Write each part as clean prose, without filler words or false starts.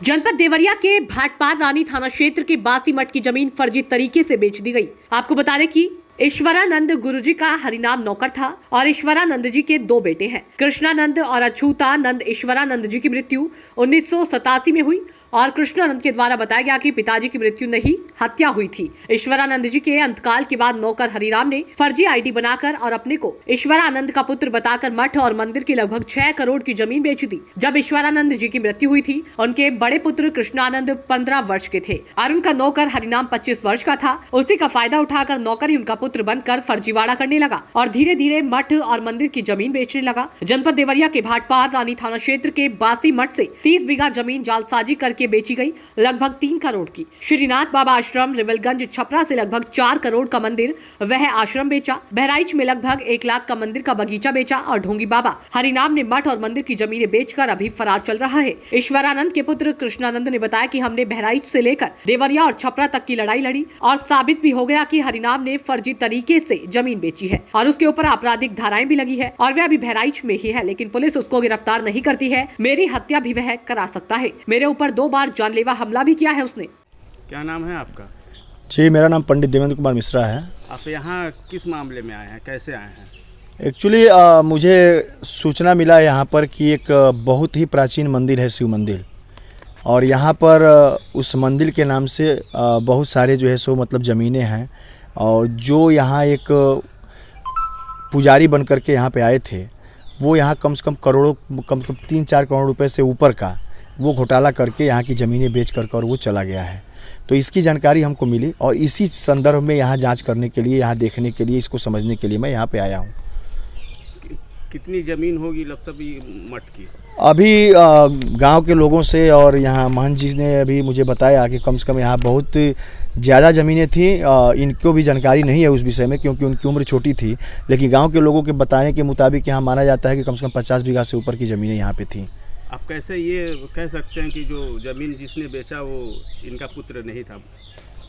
जनपद देवरिया के भाटपार रानी थाना क्षेत्र के बासी मठ की जमीन फर्जी तरीके से बेच दी गई। आपको बता दें कि ईश्वरानंद गुरुजी का हरिनाम नौकर था और ईश्वरानंद जी के दो बेटे हैं। कृष्णानंद और अछूतानंद। ईश्वरानंद जी की मृत्यु 1987 में हुई और कृष्णानंद के द्वारा बताया गया कि पिताजी की मृत्यु नहीं, हत्या हुई थी। ईश्वरानंद जी के अंतकाल के बाद नौकर हरिराम ने फर्जी आईडी बनाकर और अपने को ईश्वरानंद का पुत्र बताकर मठ और मंदिर की लगभग 6 करोड़ की जमीन बेची थी। जब ईश्वरानंद जी की मृत्यु हुई थी, उनके बड़े पुत्र कृष्णानंद 15 वर्ष के थे और उनका नौकर हरिनाम 25 वर्ष का था। उसी का फायदा उठाकर नौकर ही उनका पुत्र बनकर फर्जीवाड़ा करने लगा और धीरे धीरे मठ और मंदिर की जमीन बेचने लगा। जनपद देवरिया के भाटपार रानी थाना क्षेत्र के बासी मठ से 30 बीघा जमीन जालसाजी करके बेची गई, लगभग 3 करोड़ की। श्रीनाथ बाबा आश्रम रिविलगंज छपरा से लगभग 4 करोड़ का मंदिर वह आश्रम बेचा। बहराइच में लगभग 1 लाख का मंदिर का बगीचा बेचा और ढोंगी बाबा हरिनाम ने मठ और मंदिर की जमीनें बेचकर अभी फरार चल रहा है। ईश्वरानंद के पुत्र कृष्णानंद ने बताया कि हमने बहराइच से लेकर देवरिया और छपरा तक की लड़ाई लड़ी और साबित भी हो गया कि हरिनाम ने फर्जी तरीके से जमीन बेची है और उसके ऊपर आपराधिक धाराएं भी लगी है और वह अभी बहराइच में ही है, लेकिन पुलिस उसको गिरफ्तार नहीं करती है। मेरी हत्या भी वह करा सकता है। मेरे ऊपर 2 बार जानलेवा हमला भी किया है उसने। क्या नाम है आपका? जी, मेरा नाम पंडित देवेंद्र कुमार मिश्रा है। आप यहाँ किस मामले में आए हैं, कैसे आए हैं? एक्चुअली मुझे सूचना मिला यहाँ पर कि एक बहुत ही प्राचीन मंदिर है, शिव मंदिर, और यहाँ पर उस मंदिर के नाम से बहुत सारे जो है सो मतलब ज़मीनें हैं और जो यहाँ एक पुजारी बन कर के यहाँ पे आए थे, वो यहाँ कम से कम 3-4 करोड़ रुपए से ऊपर का वो घोटाला करके यहाँ की ज़मीनें बेच कर और वो चला गया है। तो इसकी जानकारी हमको मिली और इसी संदर्भ में यहाँ जांच करने के लिए, यहाँ देखने के लिए, इसको समझने के लिए मैं यहाँ पे आया हूँ। कितनी ज़मीन होगी लगभग मठ की? अभी गांव के लोगों से और यहाँ महंत जी ने अभी मुझे बताया कि कम से कम यहाँ बहुत ज़्यादा ज़मीनें थी। इनको भी जानकारी नहीं है उस विषय में क्योंकि उनकी उम्र छोटी थी, लेकिन गांव के लोगों के बताने के मुताबिक यहाँ माना जाता है कि कम से कम 50 बीघा से ऊपर की ज़मीनें यहाँ पे थी। आप कैसे ये कह सकते हैं कि जो ज़मीन जिसने बेचा वो इनका पुत्र नहीं था?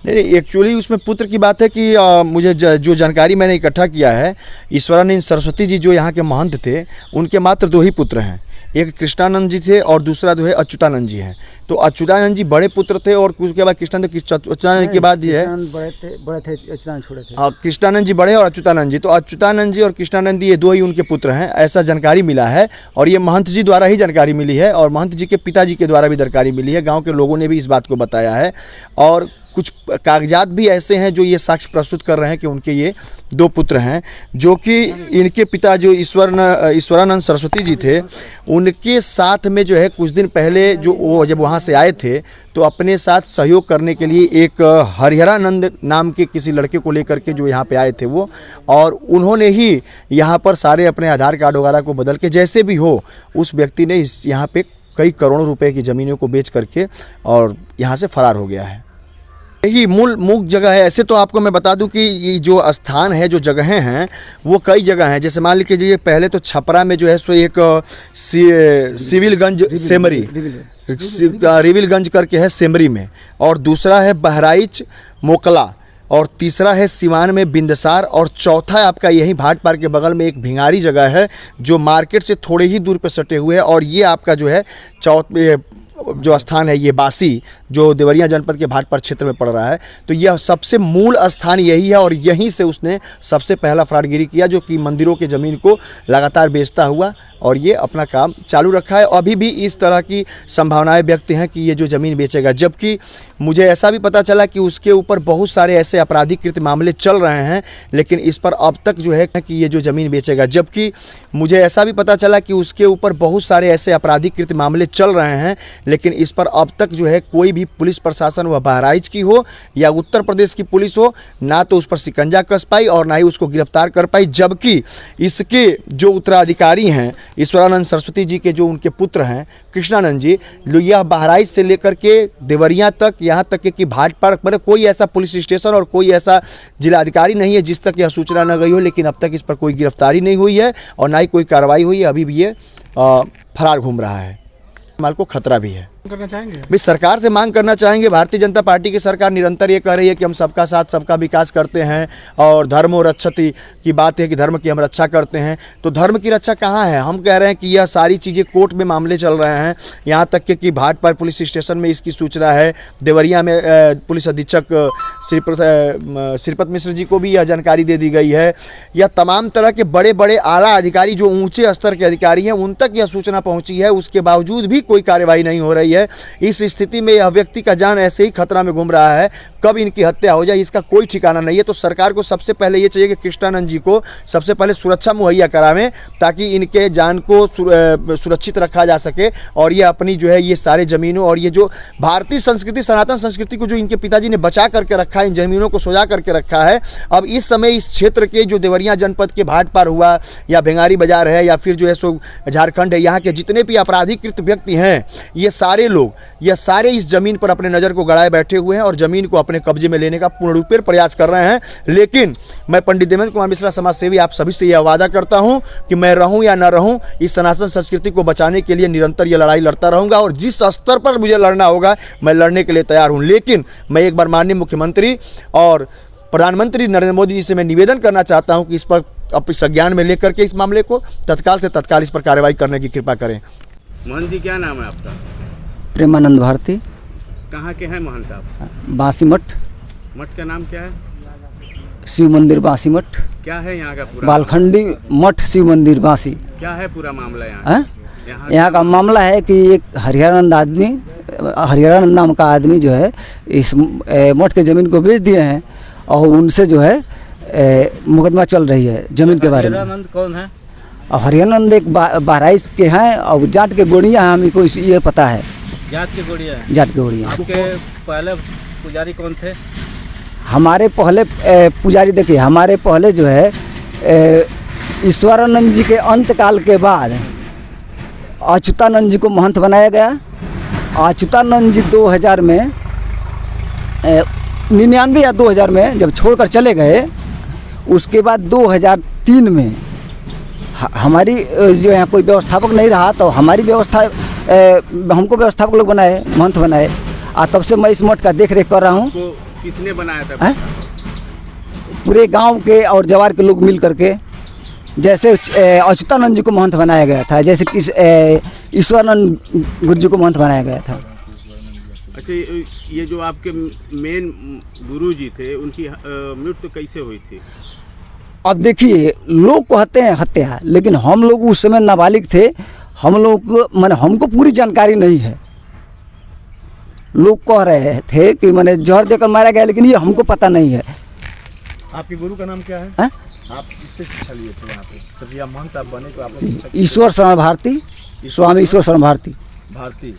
नहीं, एक्चुअली उसमें पुत्र की बात है कि मुझे जो जानकारी मैंने इकट्ठा किया है, ईश्वरानंद सरस्वती जी जो यहाँ के महंत थे, उनके मात्र 2 ही पुत्र हैं। एक कृष्णानंद जी थे और दूसरा जो है अच्युतानंद जी हैं। तो अच्युतानंद जी बड़े पुत्र थे और उसके बाद अच्युतानंद के बाद ये है बड़े थे, अच्युतानंद छोटे थे। कृष्णानंद जी बड़े और अच्युतानंद जी, तो अच्युतानंद जी और कृष्णानंद जी ये 2 ही उनके पुत्र हैं, ऐसा जानकारी मिला है। और ये महंत जी द्वारा ही जानकारी मिली है और महंत जी के पिताजी के द्वारा भी जानकारी मिली है। गाँव के लोगों ने भी इस बात को बताया है और कुछ कागजात भी ऐसे हैं जो ये साक्ष्य प्रस्तुत कर रहे हैं कि उनके ये 2 पुत्र हैं, जो कि इनके पिता जो ईश्वरानंद सरस्वती जी थे, उनके साथ में जो है कुछ दिन पहले जो वो जब वहाँ से आए थे तो अपने साथ सहयोग करने के लिए एक हरिहरानंद नाम के किसी लड़के को लेकर के जो यहाँ पे आए थे वो, और उन्होंने ही यहाँ पर सारे अपने आधार कार्ड वगैरह को बदल के जैसे भी हो उस व्यक्ति ने इस यहाँ पे कई करोड़ों रुपए की ज़मीनों को बेच करके और यहाँ से फरार हो गया है। यही मूल जगह है। ऐसे तो आपको मैं बता दूं कि ये जो स्थान है, जो जगहें हैं, वो कई जगह हैं। जैसे मान लीजिए पहले तो छपरा में जो है सो एक सिविलगंज सेमरी रिविलगंज करके है सेमरी में, और दूसरा है बहराइच मोकला, और तीसरा है सिवान में बिंदसार, और चौथा आपका यही भाटपार के बगल में एक भिंगारी जगह है जो मार्केट से थोड़े ही दूर पर सटे हुए है। और ये आपका जो है जो स्थान है ये बासी, जो देवरिया जनपद के भाटपार क्षेत्र में पड़ रहा है। तो यह सबसे मूल स्थान यही है और यहीं से उसने सबसे पहला फ्रॉडगिरी किया, जो कि मंदिरों के ज़मीन को लगातार बेचता हुआ और ये अपना काम चालू रखा है। अभी भी इस तरह की संभावनाएं व्यक्त हैं कि ये जो ज़मीन बेचेगा, जबकि मुझे ऐसा भी पता चला कि उसके ऊपर बहुत सारे ऐसे आपराधिकृत मामले चल रहे हैं, लेकिन इस पर अब तक जो है कि ये जो ज़मीन बेचेगा, जबकि मुझे ऐसा भी पता चला कि उसके ऊपर बहुत सारे ऐसे आपराधिकृत मामले चल रहे हैं, लेकिन इस पर अब तक जो है कोई भी पुलिस प्रशासन, वह बहराइच की हो या उत्तर प्रदेश की पुलिस हो, ना तो उस पर शिकंजा कस पाई और ना ही उसको गिरफ्तार कर पाई। जबकि इसके जो उत्तराधिकारी हैं, ईश्वरानंद सरस्वती जी के जो उनके पुत्र हैं कृष्णानंद जी, यह बहराइच से लेकर के देवरिया तक, यहाँ तक कि भाटपार, मतलब कोई ऐसा पुलिस स्टेशन और कोई ऐसा जिलाधिकारी नहीं है जिस तक यह सूचना न गई हो, लेकिन अब तक इस पर कोई गिरफ्तारी नहीं हुई है और ना ही कोई कार्रवाई हुई है। अभी भी ये फरार घूम रहा है। माल को खतरा भी है। करना चाहेंगे? भी सरकार से मांग करना चाहेंगे। भारतीय जनता पार्टी की सरकार निरंतर ये कह रही है कि हम सबका साथ सबका विकास करते हैं और धर्म और रक्षति की बात है कि धर्म की हम रक्षा करते हैं। तो धर्म की रक्षा कहाँ है? हम कह रहे हैं कि यह सारी चीज़ें कोर्ट में मामले चल रहे हैं। यहाँ तक कि भाटपार पुलिस स्टेशन में इसकी सूचना है। देवरिया में पुलिस अधीक्षक श्रीपत मिश्र जी को भी यह जानकारी दे दी गई है। यह तमाम तरह के बड़े बड़े आला अधिकारी जो ऊंचे स्तर के अधिकारी हैं उन तक यह सूचना पहुंची है, उसके बावजूद भी कोई कार्रवाई नहीं हो रही है। इस स्थिति में यह व्यक्ति का जान ऐसे ही खतरा में घूम रहा है, कब इनकी हत्या हो जाए इसका कोई ठिकाना नहीं है। तो सरकार को सबसे पहले ये चाहिए कि कृष्णानंद जी को सबसे पहले सुरक्षा मुहैया करावें ताकि इनके जान को सुरक्षित रखा जा सके और ये अपनी जो है ये सारे ज़मीनों और ये जो भारतीय संस्कृति सनातन संस्कृति को जो इनके पिताजी ने बचा करके रखा है, इन ज़मीनों को सजा करके रखा है। अब इस समय इस क्षेत्र के जो देवरिया जनपद के भाटपार हुआ या भेंगारी बाजार है या फिर जो है सो झारखंड है, यहाँ के जितने भी अपराधीकृत व्यक्ति हैं ये सारे लोग ये सारे इस ज़मीन पर अपने नज़र को गड़ाए बैठे हुए हैं और ज़मीन को अपने कब्जे में लेने का पूर्ण रूपेण प्रयास कर रहे हैं। लेकिन मैं पंडित देवेंद्र कुमार मिश्रा समाज सेवी आप सभी से यह वादा करता हूं कि मैं रहूं या न रहूं इस सनातन संस्कृति को बचाने के लिए निरंतर ये लड़ाई लड़ता रहूंगा और जिस स्तर पर मुझे लड़ना होगा मैं लड़ने के लिए तैयार हूं। लेकिन मैं एक बार माननीय मुख्यमंत्री और प्रधानमंत्री नरेंद्र मोदी जी से मैं निवेदन करना चाहता हूँ कि इस पर अपने संज्ञान में लेकर के इस मामले को तत्काल से तत्काल इस पर कार्रवाई करने की कृपा करें। महंत जी क्या नाम है आपका? प्रेमानंद भारती, कहाँ के हैं महंत आप? बासी मठ, मठ का नाम क्या है? शिव मंदिर बासी मठ, क्या है यहाँ का पूरा? बालखंडी मठ शिव मंदिर बासी। क्या है पूरा मामला यहाँ? यहाँ का मामला है कि एक हरिहरानंद नाम का आदमी जो है इस मठ के ज़मीन को बेच दिए हैं और उनसे जो है मुकदमा चल रही है ज़मीन के बारे में। हरिहरानंद कौन है? और हरियानंद एक बहराइच के हैं और जाट के गोड़ियाँ हैं, हमको ये पता है। जाट के गोड़िया? जाट के गोड़ियाँ। आपके पहले पुजारी कौन थे? हमारे पहले पुजारी देखिए, हमारे पहले जो है ईश्वरानंद जी के अंतकाल के बाद अच्युतानंद जी को महंत बनाया गया। अच्युतानंद जी 2000 में 99 या 2000 में जब छोड़कर चले गए, उसके बाद 2003 में हमारी जो यहाँ कोई व्यवस्थापक नहीं रहा तो हमारी व्यवस्था हमको व्यवस्थापक लोग बनाए, महंत बनाए। तब से मैं इस मठ का देख रेख कर रहा हूँ। किसने बनाया था? पूरे गांव के और जवार के लोग मिल करके, जैसे अच्युतानंद जी को महंत बनाया गया था, जैसे कि ईश्वरानंद गुरु जी को महंत बनाया गया था। अच्छा, ये जो आपके मेन गुरु जी थे उनकी मृत्यु कैसे हुई थी? अब देखिए, लोग कहते हैं हत्या, लेकिन हम लोग उस समय नाबालिग थे, हम लोग माने हमको पूरी जानकारी नहीं है। लोग कह रहे थे कि मैंने जहर देकर मारा गया, लेकिन ये हमको पता नहीं है। आपके गुरु का नाम क्या है? आप किससे शिक्षा लिए थे यहाँ पे? तब यह महंत आप बने तो आपने शिक्षा? ईश्वर शरण भारती, स्वामी ईश्वर शरण भारती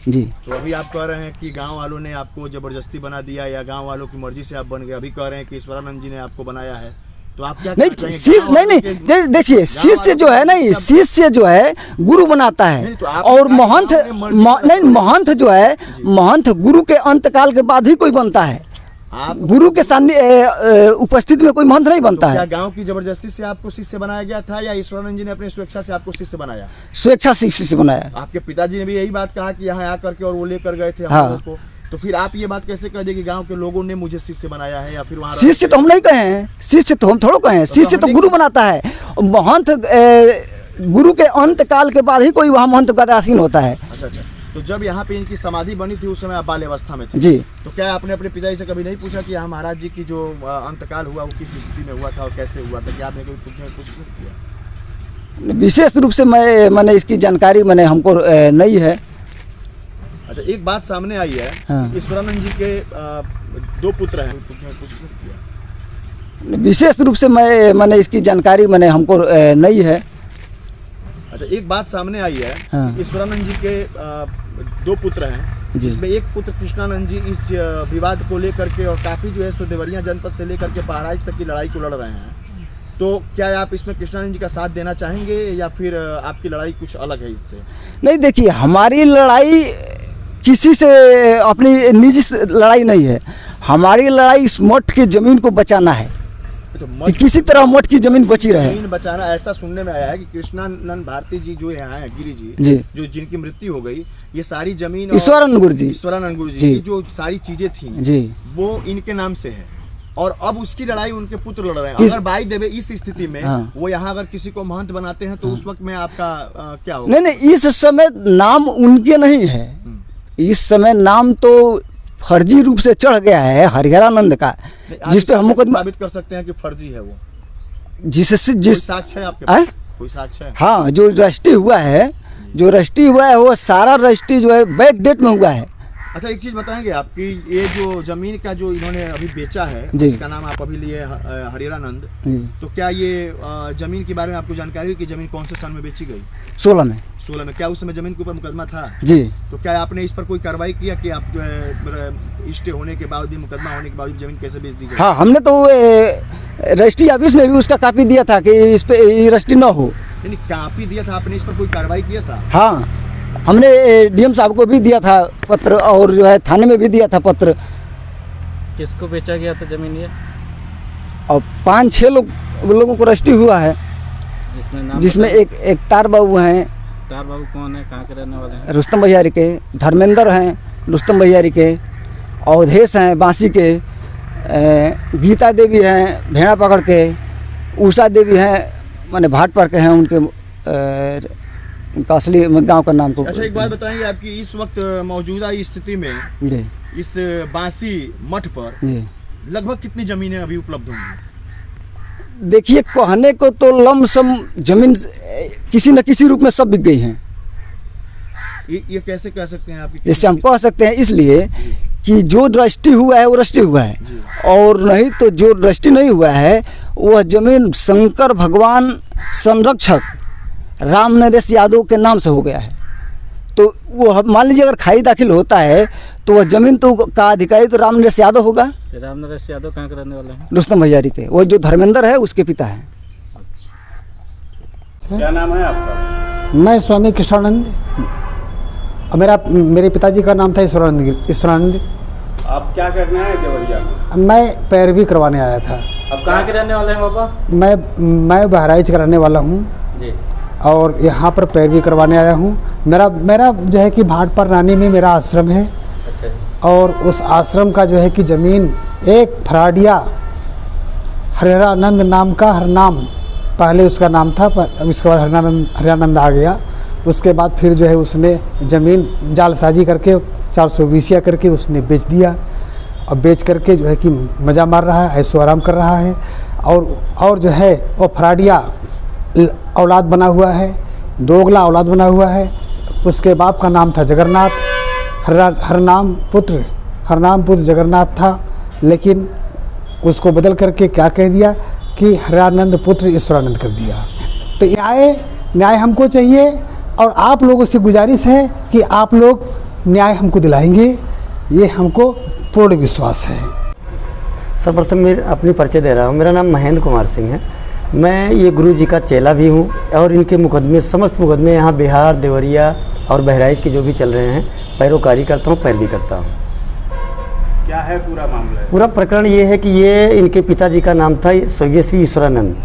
जी। तो अभी आप कह रहे हैं कि गांव वालों ने आपको जबरदस्ती बना दिया या गांव वालों की मर्जी से आप बन गए? अभी कह रहे हैं कि ईश्वरानंद जी ने आपको बनाया है, तो आप क्या नहीं? देखिए, शिष्य जो है नहीं, शिष्य जो है गुरु बनाता है और महंत जो है, महंत गुरु के अंतकाल के बाद ही कोई बनता है। गुरु के सामने उपस्थिति में कोई महंत नहीं बनता है। क्या गांव की जबरदस्ती से आपको शिष्य बनाया गया था या ईश्वरानंद जी ने अपनी स्वेच्छा से आपको शिष्य बनाया? स्वेच्छा से शिष्य बनाया। आपके पिताजी ने भी यही बात कहा कि यहाँ आकर के और वो लेकर गए थे हम लोगों को, तो फिर आप ये बात कैसे कह दे कि गांव के लोगों ने मुझे शिष्य बनाया है? या फिर वहाँ शिष्य तो हम नहीं कहे हैं, शिष्य तो हम थोड़ा कहे हैं, शिष्य तो गुरु बनाता है। महंत गुरु के अंतकाल के बाद ही कोई वहाँ महंत गदासीन होता है। अच्छा, तो जब यहाँ पे इनकी समाधि बनी थी उस समय आप बाल अवस्था में थे जी, तो क्या आपने अपने पिताजी से कभी नहीं पूछा कि यहाँ महाराज जी की जो अंतकाल हुआ वो किस स्थिति में हुआ था और कैसे हुआ था? क्या आपने कुछ किया? विशेष रूप से मैंने इसकी जानकारी हमको नहीं है। अच्छा, एक बात सामने आई है, ईश्वरानंद जी के 2 पुत्र हैं, विशेष रूप से मैंने इसकी जानकारी हमको नहीं है। अच्छा, एक बात सामने आई है, ईश्वरानंद जी के 2 पुत्र हैं, जिसमें एक पुत्र कृष्णानंद जी इस विवाद को लेकर के और काफी जो है सो देवरिया जनपद से लेकर के बहराइच तक की लड़ाई को लड़ रहे हैं, तो क्या आप इसमें कृष्णानंद जी का साथ देना चाहेंगे या फिर आपकी लड़ाई कुछ अलग है इससे? नहीं, देखिए, हमारी लड़ाई किसी से अपनी निजी लड़ाई नहीं है। हमारी लड़ाई इस मठ की ज़मीन को बचाना है। तो कि किसी तरह मठ की जमीन बची रहे। जमीन बचाना, ऐसा सुनने में आया है कि कृष्णानंद भारती जी जो यहाँ हैं, गिरी जी। जी जो जिनकी मृत्यु हो गई, ये सारी जमीन और ईश्वरानंद गुरु जी की जो सारी चीजें थी जी वो इनके नाम से है, और अब उसकी लड़ाई उनके पुत्र लड़ रहे हैं। अगर भाई देवे इस स्थिति में वो यहाँ अगर किसी को महंत बनाते हैं तो उस वक्त में आपका क्या होगा? नहीं, इस समय नाम उनके नहीं है, इस समय नाम तो फर्जी रूप से चढ़ गया है हरिहरानंद का, जिस पे हम मुकदमा साबित कर सकते हैं कि फर्जी है वो, जिससे कोई साक्ष्य है आपके पास? कोई साक्ष्य है? हाँ, जो रजिस्ट्री हुआ है, वो सारा रजिस्ट्री जो है बैक डेट में हुआ है। अच्छा, एक चीज बताएंगे आपकी, ये जो जमीन का जो इन्होंने अभी बेचा है, इसका नाम आप अभी लिए हरिहरानंद, तो क्या ये जमीन के बारे में आपको जानकारी है कि जमीन कौन से सन में बेची गई? 16 में। 16 में। क्या उस समय जमीन के ऊपर मुकदमा था? जी। तो क्या आपने इस पर कोई कार्रवाई किया कि आप स्टे होने के बाद भी, मुकदमा होने के बाद भी जमीन कैसे बेच दी गई? हाँ, हमने तो रजिस्ट्री ऑफिस में भी उसका कॉपी दिया था कि इस पे रजिस्ट्री ना हो। नहीं, कॉपी दिया था आपने, इस पर कोई कार्रवाई किया था? हाँ, हमने डीएम साहब को भी दिया था पत्र, और जो है थाने में भी दिया था पत्र। किसको बेचा गया था जमीन ये? और 5-6 लोगों को रजिस्ट्री हुआ है, जिसमें एक तार बाबू हैं। तार बाबू कौन है, कहाँ के रहने वाले हैं? रुस्तम भैयारी के, धर्मेंद्र हैं रुस्तम भैयारी के, अवधेश हैं बांसी के, गीता देवी हैं भेड़ा पकड़ के, उषा देवी हैं माने भाट पर के हैं, उनका असली गांव का नाम को। अच्छा, एक बात बताएंगे, आपकी इस वक्त मौजूदा स्थिति में जी इस बांसी मठ पर लगभग कितनी जमीनें अभी उपलब्ध होंगी? देखिए, कहने को तो लमसम जमीन किसी न किसी रूप में सब बिक गई हैं। ये कैसे कह सकते हैं आप? जैसे हम कह सकते हैं, इसलिए कि जो रजिस्ट्री हुआ है वो रजिस्ट्री हुआ है, और नहीं तो जो रजिस्ट्री नहीं हुआ है वह जमीन शंकर भगवान संरक्षक राम नरेश यादव के नाम से हो गया है। तो वो मान लीजिए अगर खाई दाखिल होता है तो वह जमीन तो का अधिकारी तो राम नरेश यादव होगा। राम नरेश यादव कहाँ के रहने वाले हैं? रुस्तम भैयारी के, वो जो धर्मेंद्र है उसके पिता हैं। क्या नाम है आपका? मैं स्वामी कृष्णानंद, और मेरे पिताजी का नाम था ईश्वरानंद। आप क्या करने आए देवरिया में? मैं पैरवी करवाने आया था। अब कहाँ के रहने वाले हैं बाबा? मैं बहराइच का रहने वाला हूँ जी, और यहाँ पर पैरवी करवाने आया हूँ। मेरा जो है कि भाट पर रानी में मेरा आश्रम है। अच्छा। और उस आश्रम का जो है कि ज़मीन एक फराडिया हरिहरानंद नाम का, हरनाम पहले उसका नाम था, पर इसके बाद हरिहरानंद आ गया। उसके बाद फिर जो है उसने ज़मीन जालसाजी करके 420 करके उसने बेच दिया, और बेच करके जो है कि मज़ा मार रहा है, ऐशो आराम कर रहा है। और जो है वो फराडिया औलाद बना हुआ है, दोगला औलाद बना हुआ है। उसके बाप का नाम था जगन्नाथ, हरनाम पुत्र जगन्नाथ था, लेकिन उसको बदल करके क्या कह दिया कि हरिहरानंद पुत्र ईश्वरानंद कर दिया। तो न्याय हमको चाहिए, और आप लोगों से गुजारिश है कि आप लोग न्याय हमको दिलाएंगे, ये हमको पूर्ण विश्वास है। सर्वप्रथम मैं अपनी परिचय दे रहा हूँ। मेरा नाम महेंद्र कुमार सिंह है। मैं ये गुरु जी का चेला भी हूँ, और इनके मुकदमे, समस्त मुकदमे यहाँ बिहार, देवरिया और बहराइच के जो भी चल रहे हैं, पैरोकारी करता हूँ, पैरवी करता हूँ। क्या है पूरा मामला? पूरा प्रकरण ये है कि ये इनके पिताजी का नाम था स्वर्गीय श्री ईश्वरानंद,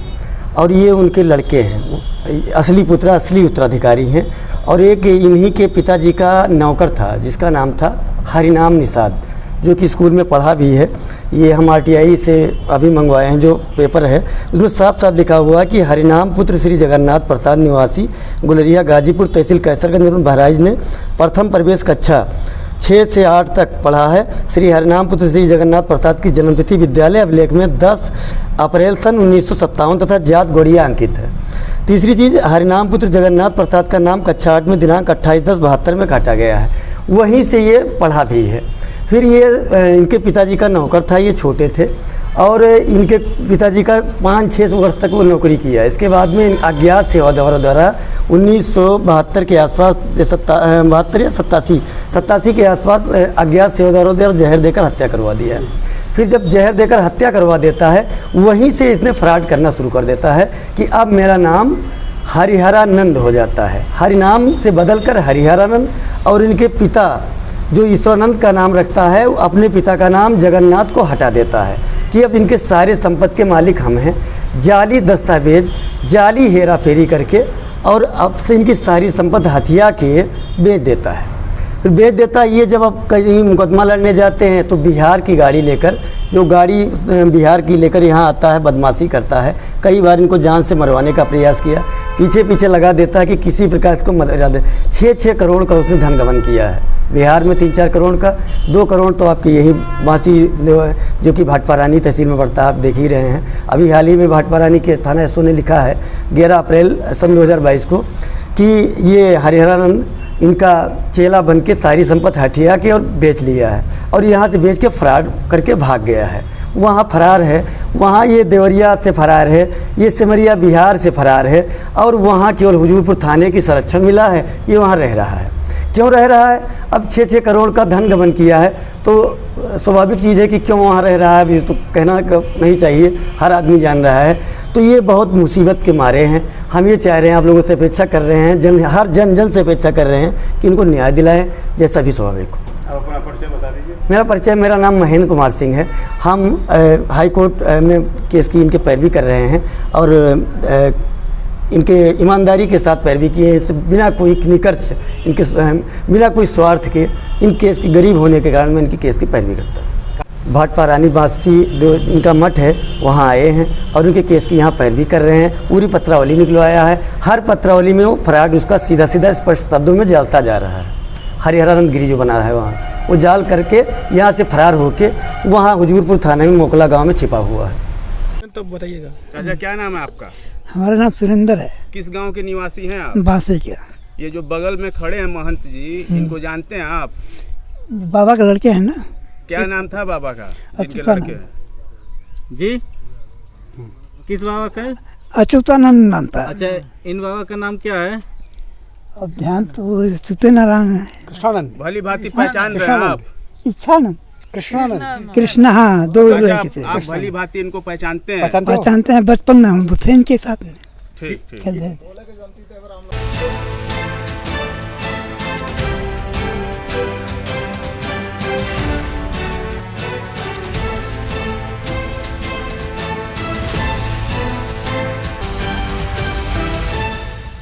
और ये उनके लड़के हैं, असली पुत्र, असली उत्तराधिकारी हैं। और एक इन्हीं के पिताजी का नौकर था जिसका नाम था हरिनाम निषाद, जो कि स्कूल में पढ़ा भी है। ये हम RTI से अभी मंगवाए हैं जो पेपर है, उसमें साफ साफ लिखा हुआ कि हरिनाम पुत्र श्री जगन्नाथ प्रसाद निवासी गुलरिया गाजीपुर तहसील कैसरगंज बहराइच ने प्रथम प्रवेश कक्षा 6 से 8 तक पढ़ा है। श्री हरिनाम पुत्र श्री जगन्नाथ प्रसाद की जन्मतिथि विद्यालय अभिलेख में 10 अप्रैल सन 1957 तथा जात गौड़िया अंकित है। तीसरी चीज़, हरिनाम पुत्र जगन्नाथ प्रसाद का नाम कक्षा 8 में दिनांक 28/10/72 में काटा गया है, वहीं से ये पढ़ा भी है। फिर ये इनके पिताजी का नौकर था, ये छोटे थे, और इनके पिताजी का 5-6 वर्ष तक वो नौकरी किया। इसके बाद में अज्ञात सेवादारों द्वारा 1972 के आसपास, 72 या 87 के आसपास अज्ञात सेवादारों द्वारा जहर देकर हत्या करवा दिया है। फिर जब जहर देकर हत्या करवा देता है, वहीं से इसने फ्रॉड करना शुरू कर देता है कि अब मेरा नाम हरिहरानंद हो जाता है। हरिनाम से बदलकर हरिहरानंद, और इनके पिता जो ईश्वरानंद का नाम रखता है, अपने पिता का नाम जगन्नाथ को हटा देता है। कि अब इनके सारे संपत्ति के मालिक हम हैं। जाली दस्तावेज, जाली हेरा फेरी करके और अब से इनकी सारी संपत्ति हथिया के बेच देता है। फिर बेच देता है। ये जब अब कहीं मुकदमा लड़ने जाते हैं तो बिहार की गाड़ी लेकर, जो गाड़ी बिहार की लेकर यहाँ आता है, बदमाशी करता है। कई बार इनको जान से मरवाने का प्रयास किया, पीछे पीछे लगा देता है कि किसी प्रकार इसको मदद दे। 6-6 करोड़ का उसने धन गबन किया है बिहार में। 3-4 करोड़ का, 2 करोड़ तो आपकी यही बांसी जो कि भाटपारानी तहसील में पड़ता है, आप देख ही रहे हैं। अभी हाल ही में भाटपारानी के थाना एसओ ने लिखा है 11 अप्रैल सन 2022 को कि ये हरिहरानंद इनका चेला बन के सारी संपत्ति हथिया के और बेच लिया है और यहाँ से बेच के फ्रॉड करके भाग गया है। वहाँ फरार है, वहाँ ये देवरिया से फरार है, ये सिमरिया बिहार से फरार है और वहाँ केवल हुजूरपुर थाने की संरक्षण मिला है। ये वहाँ रह रहा है। क्यों रह रहा है? अब 6-6 करोड़ का धन गबन किया है तो स्वाभाविक चीज़ है कि क्यों वहाँ रह रहा है, अभी तो कहना नहीं चाहिए, हर आदमी जान रहा है। तो ये बहुत मुसीबत के मारे हैं। हम ये चाह रहे हैं, आप लोगों से अपेक्षा कर रहे हैं, हर जन से अपेक्षा कर रहे हैं कि इनको न्याय दिलाएं जैसा भी स्वाभाविक हो। आप अपना परिचय बता दीजिए। मेरा नाम महेंद्र कुमार सिंह है। हम हाई कोर्ट में केस की इनके पैरवी कर रहे हैं और इनके ईमानदारी के साथ पैरवी किए हैं, बिना कोई निकर्ष, इनके बिना कोई स्वार्थ के। इन केस के गरीब होने के कारण मैं इनकी केस की पैरवी करता हूँ। भाटपारानी बांसी जो इनका मठ है वहाँ आए हैं और उनके केस की यहाँ पैरवी कर रहे हैं। पूरी पत्रावली निकलवाया है, हर पत्रावली में वो फ्रॉड उसका सीधा सीधा स्पष्ट शब्दों में जलता जा रहा है। हरिहरानंद गिरी जो बना है वहाँ, वो जाल करके यहाँ से फरार होके वहाँ हुजूरपुर थाने में मोकला गांव में छिपा हुआ है। तो बताइएगा। चाचा क्या नाम है आपका? हमारा नाम सुरेंद्र है, किस गांव के निवासी हैं आप? बांसे का। ये जो बगल में खड़े हैं महंत जी, इनको जानते हैं आप? बाबा के लड़के हैं ना। क्या नाम था बाबा का जिनके अच्युतानंद। लड़के हैं? जी, किस बाबा का है? अच्युतानंद नाम था। अच्छा, इन बाबा का नाम क्या है? अब ध्यान तो सत्यनारायण है। कृष्णानंद। भली भांति पहचान रहे हैं आप? इच्छानंद, कृष्णानंद, कृष्णा, हाँ, 2 लड़के थे। आप भली भांति इनको पहचानते हैं? पहचानते हैं, बचपन में हम थे इनके साथ में ठीक ठीक। खेल रहे थे।